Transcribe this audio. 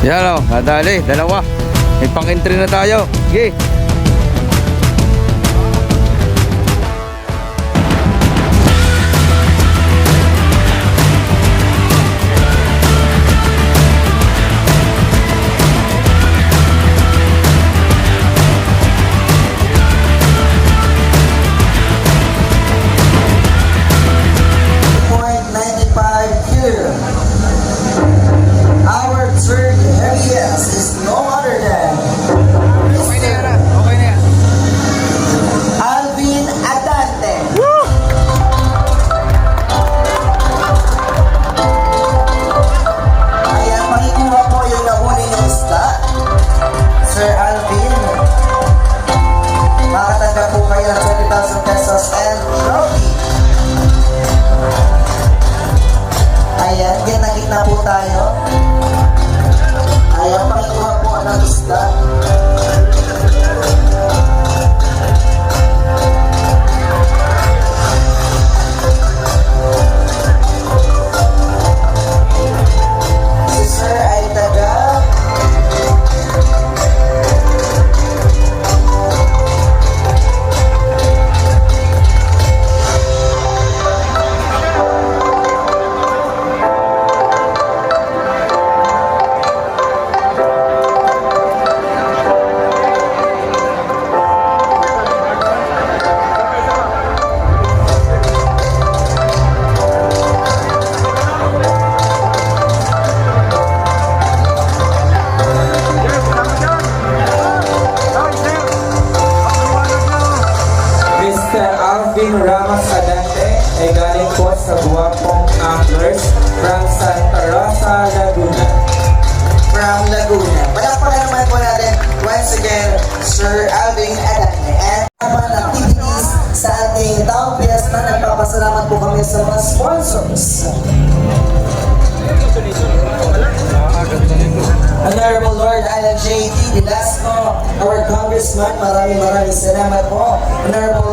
Yan o, nadali, dalawa. May pang-entry na tayo. Sige. Our third heaviest is no other than Alvin Adante. Ayan, pakikuha po yung nahuli ng isda. Sir Alvin, makatanggap po kayo ng 20,000 pesos and trophy. Ayan, gitna-gitna po tayo. Ayan, pakikuha po ng isda. Si Sir ay taga Mr. Alvin Ramos Adante ay galing po sa Guwapong Anglers from Santa Rosa, Laguna. from Laguna. Palakpakan naman po natin once again, Sir Alvin Adante. And naman activities sa ating taong fiesta, nagpapasalamat po kami sa mga sponsors. Honorable Lord Alan J.T. Velasco, our Congressman, maraming salamat po. Honorable